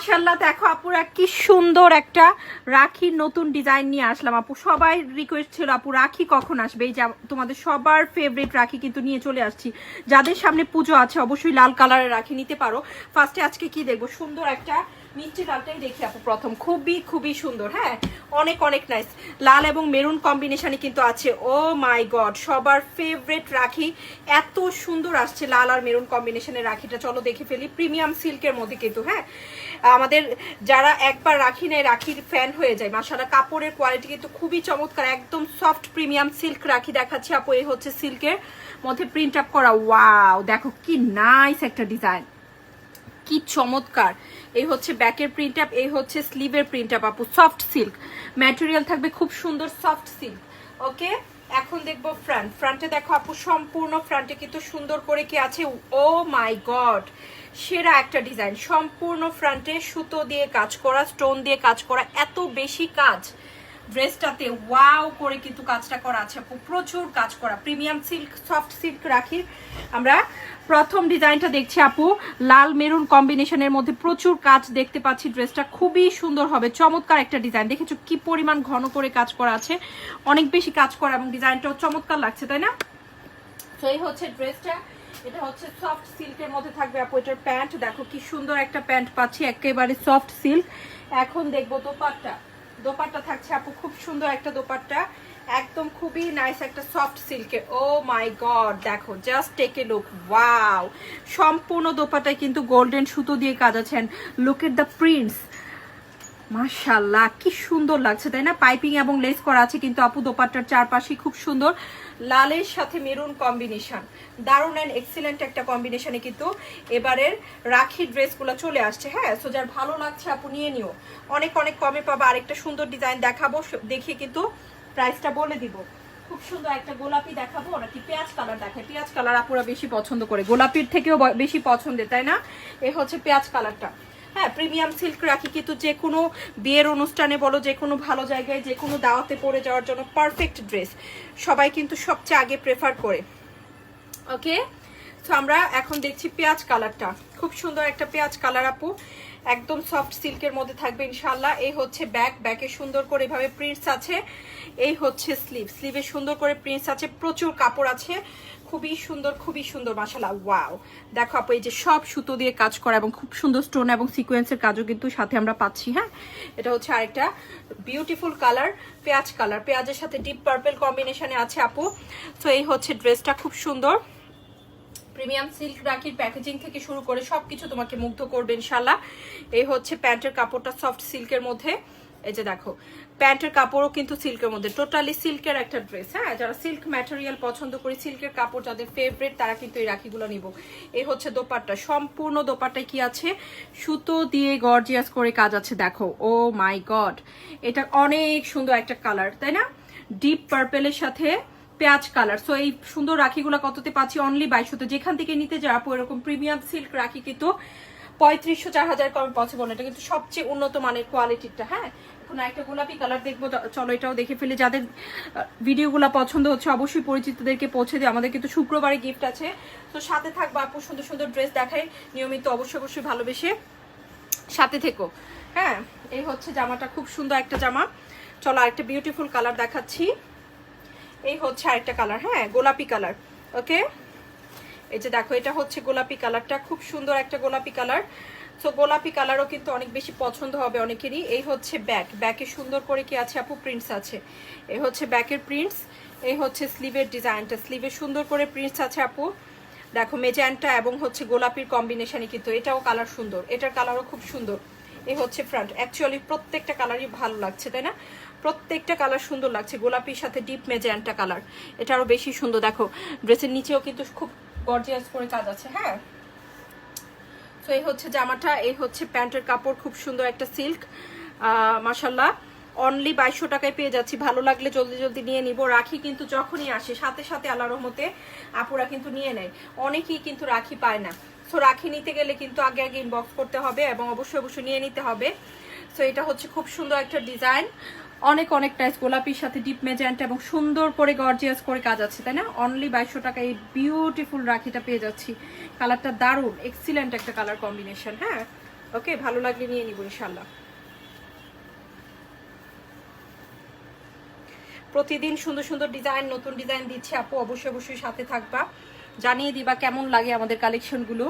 মাশাআল্লাহ দেখো আপুরা কি সুন্দর একটা রাখির নতুন ডিজাইন নিয়ে আসলাম আপু। সবাই রিকোয়েস্ট ছিল আপু রাখি কখন আসবে, এই যে তোমাদের সবার ফেভারিট রাখি কিন্তু নিয়ে চলে আসছি। যাদের সামনে পুজো আছে অবশ্যই লাল কালারের রাখি নিতে পারো। ফার্স্টে আজকে কি দেখবো, সুন্দর একটা মিষ্টি লালটাই দেখি আপু প্রথম, খুবই খুবই সুন্দর। হ্যাঁ অনেক অনেক নাইস, লাল এবং মেরুন কম্বিনেশনে কিন্তু আছে। ও মাই গড, সবার ফেভারিট রাখি এত সুন্দর আসছে লাল আর মেরুন কম্বিনেশনের রাখিটা। চলো দেখে ফেলি। প্রিমিয়াম সিল্কের মধ্যে কিন্তু, হ্যাঁ আমাদের যারা একবার রাখি নেয় রাখির ফ্যান হয়ে যায়। মাশাআল্লাহ কাপড়ের কোয়ালিটি কিন্তু খুবই চমৎকার, একদম সফট প্রিমিয়াম সিল্ক রাখি দেখাচ্ছি আপু। এই হচ্ছে সিল্কের মধ্যে প্রিন্ট আপ করা। ওয়াও দেখো কি নাইস একটা ডিজাইন, কি চমৎকার। এই হচ্ছে ব্যাকের প্রিন্ট আপ, এই হচ্ছে স্লিভের প্রিন্ট আপ আপু। সফট সিল্ক ম্যাটেরিয়াল থাকবে, খুব সুন্দর সফট সিল্ক। ওকে এখন দেখবো ফ্রন্ট। ফ্রন্টে দেখো আপু সম্পূর্ণ ফ্রন্টে কিন্তু সুন্দর করে কি আছে। ও মাই গড, সেরা একটা ডিজাইন। সম্পূর্ণ ফ্রন্টে সুতো দিয়ে কাজ করা, স্টোন দিয়ে কাজ করা, এত বেশি কাজ ড্রেসটাতে। ওয়াও করে কিন্তু কাজটা করা আছে আপু, প্রচুর কাজ করা। প্রিমিয়াম সিল্ক সফট সিল্ক রাখির আমরা প্রথম ডিজাইনটা দেখছি আপু। লাল মেরুন কম্বিনেশনের মধ্যে প্রচুর কাজ দেখতে পাচ্ছি। ড্রেসটা খুবই সুন্দর হবে, চমৎকার একটা ডিজাইন। দেখেছো কি পরিমাণ ঘন করে কাজ করা আছে, অনেক বেশি কাজ করা এবং ডিজাইনটাও চমৎকার লাগছে, তাই না? তো এই হচ্ছে ড্রেসটা, এটা হচ্ছে সফট সিল্কের মধ্যে থাকবে আপু। এটার প্যান্ট দেখো কি সুন্দর একটা প্যান্ট পাচ্ছি, একেবারে সফট সিল্ক। এখন দেখবো দোপাট্টা। দোপাট্টা থাকছে আপু খুব সুন্দর একটা দোপাট্টা, একদম খুবই নাইস একটা সফট সিল্কের। ও মাই গড দেখো, just take a look. Wow, সম্পূর্ণ দোপাট্টায় কিন্তু গোল্ডেন সুতো দিয়ে কাজ আছেন। লুক এট দ্য প্রিন্টস, মাশাআল্লাহ কি সুন্দর লাগছে, তাই না? পাইপিং এবং লেস করা আছে কিন্তু আপু দোপাট্টার চারপাশে। খুব সুন্দর লালের সাথে মেরুন কম্বিনেশন, দারুণ অ্যান্ড এক্সিলেন্ট একটা কম্বিনেশনে কিন্তু এবারের রাখি ড্রেসগুলো চলে আসছে। হ্যাঁ সো যার ভালো লাগছে আপু নিয়ে নিও, অনেক অনেক কমে পাবা। আরেকটা সুন্দর ডিজাইন দেখাবো, দেখিয়ে কিন্তু প্রাইসটা বলে দিব। খুব সুন্দর একটা গোলাপি দেখাবো, নাকি পেঁয়াজ কালার দেখায়? পেঁয়াজ কালার আপুরা বেশি পছন্দ করে, গোলাপির থেকেও বেশি পছন্দের, তাই না? এ হচ্ছে পেঁয়াজ কালারটা। হ্যাঁ প্রিমিয়াম সিল্ক রাখি কিন্তু যে কোনো বিয়ের অনুষ্ঠানে বলো, যে কোনো ভালো জায়গায়, যে কোনো দাওয়াতে পরে যাওয়ার জন্য পারফেক্ট ড্রেস, সবাই কিন্তু সবচেয়ে আগে প্রেফার করে। ওকে তো আমরা এখন দেখছি পেঁয়াজ কালারটা, খুব সুন্দর একটা পেঁয়াজ কালার আপু, একদম সফট সিল্কের মধ্যে থাকবে ইনশাল্লাহ। এই হচ্ছে ব্যাক, ব্যাকে সুন্দর করে এভাবে প্রিন্টস আছে। এই হচ্ছে স্লিভ, স্লিভে সুন্দর করে প্রিন্টস আছে, প্রচুর কাপড় আছে, খুবই সুন্দর খুবই সুন্দর মাশাআল্লাহ। ওয়াও দেখো আপু, এই যে সব সুতো দিয়ে কাজ করা এবং খুব সুন্দর স্টোন এবং সিকোয়েন্সের কাজও কিন্তু সাথে আমরা পাচ্ছি। হ্যাঁ এটা হচ্ছে আরেকটা বিউটিফুল কালার, পেঁয়াজ কালার, পেঁয়াজের সাথে ডিপ পার্পল কম্বিনেশনে আছে আপু। তো এই হচ্ছে ড্রেসটা, খুব সুন্দর। প্রিমিয়াম সিল্ক রাখির প্যাকেজিং থেকে শুরু করে সবকিছু তোমাকে মুগ্ধ করবে ইনশাল্লাহ। এই হচ্ছে প্যান্টের কাপড়টা সফট সিল্কের মধ্যে, এই যে দেখো প্যান্টের কাপড়ও কিন্তু সিল্কের মধ্যে, টোটালি সিল্কের একটা ড্রেস। হ্যাঁ যারা সিল্ক ম্যাটেরিয়াল পছন্দ করি, সিল্কের কাপড় যাদের ফেভারিট, তারা কিন্তু এই রাখিগুলো নিব। এই হচ্ছে দোপাট্টা, সম্পূর্ণ দোপাট্টায় কি আছে, সুতো দিয়ে গর্জিয়াস করে কাজ আছে। দেখো ও মাই গড, এটা অনেক সুন্দর একটা কালার, তাই না? ডিপ পার্পেলের সাথে পেঁয়াজ কালার। সো এই সুন্দর রাখিগুলো কততে পাচ্ছি? অনলি 2200। যেখান থেকে নিতে যাবো এরকম প্রিমিয়াম সিল্ক রাখি কিন্তু 3500 4000 কমে পসিবল। এটা কিন্তু সবচেয়ে উন্নত মানের কোয়ালিটিটা। হ্যাঁ এখন একটা গোলাপি কালার দেখবো, চলো এটাও দেখে ফেলি। যাদের ভিডিওগুলো পছন্দ হচ্ছে অবশ্যই পরিচিতদেরকে পৌঁছে দিই। আমাদের কিন্তু শুক্রবারে গিফট আছে, তো সাথে থাকবো আপু। সুন্দর সুন্দর ড্রেস দেখাই নিয়মিত, অবশ্যই অবশ্যই ভালোবেসে সাথে থেকো। হ্যাঁ এই হচ্ছে জামাটা, খুব সুন্দর একটা জামা। চলো আরেকটা বিউটিফুল কালার দেখাচ্ছি। এই হচ্ছে আরেকটা কালার, হ্যাঁ গোলাপি কালার। ওকে এই যে দেখো, এটা হচ্ছে গোলাপি কালারটা, খুব সুন্দর একটা গোলাপি কালার। সো গোলাপি কালারও কিন্তু অনেক বেশি পছন্দ হবে অনেকেরই। এই হচ্ছে ব্যাক, ব্যাকে সুন্দর করে কি আছে আপু, প্রিন্টস আছে। এই হচ্ছে ব্যাকের প্রিন্টস। এই হচ্ছে স্লিভের ডিজাইনটা, স্লিভে সুন্দর করে প্রিন্টস আছে আপু। দেখো মেজেন্টা এবং হচ্ছে গোলাপির কম্বিনেশনে কিন্তু এটাও কালার সুন্দর, এটার কালারও খুব সুন্দর। এই হচ্ছে ফ্রন্ট। অ্যাকচুয়ালি প্রত্যেকটা কালারই ভালো লাগছে, তাই না? প্রত্যেকটা কালার সুন্দর লাগছে। গোলাপির সাথে ডিপ মেজেন্টা কালার, এটা আরো বেশি সুন্দর। দেখো ড্রেসের নিচেও কিন্তু খুব গর্জিয়াস করে কাজ আছে। হ্যাঁ তো এই হচ্ছে জামাটা, এই হচ্ছে প্যান্টের কাপড়, খুব সুন্দর একটা সিল্ক। মাশাল্লাহ অনলি 2200 টাকায় পেয়ে যাচ্ছি। ভালো লাগলে জলদি জলদি নিয়ে নিব। রাখি কিন্তু যখনই আসে সাথে সাথে আল্লাহর রহমতে আপুরা কিন্তু নিয়ে নেয়, অনেকেই কিন্তু রাখি পায় না। সো রাখি নিতে গেলে কিন্তু আগে আগে ইনবক্স করতে হবে এবং অবশ্যই অবশ্যই নিয়ে নিতে হবে। সো এটা হচ্ছে খুব সুন্দর একটা ডিজাইন, অনেক অনেক টাইস, গোলাপির সাথে ডিপ মেজেন্টা এবং সুন্দর করে গর্জিয়াস করে কাজ আছে, তাই না? অনলি 2200 টাকা এই বিউটিফুল রাখিটা পেয়ে যাচ্ছি। কালারটা দারুণ এক্সিলেন্ট একটা কালার কম্বিনেশন। হ্যাঁ ওকে, ভালো লাগলে নিয়ে নিব ইনশাল্লাহ। প্রতিদিন সুন্দর সুন্দর ডিজাইন, নতুন ডিজাইন দিচ্ছে আপু, অবশ্যই অবশ্যই সাথে থাকবা, জানিয়ে দিবা কেমন লাগে আমাদের কালেকশনগুলো।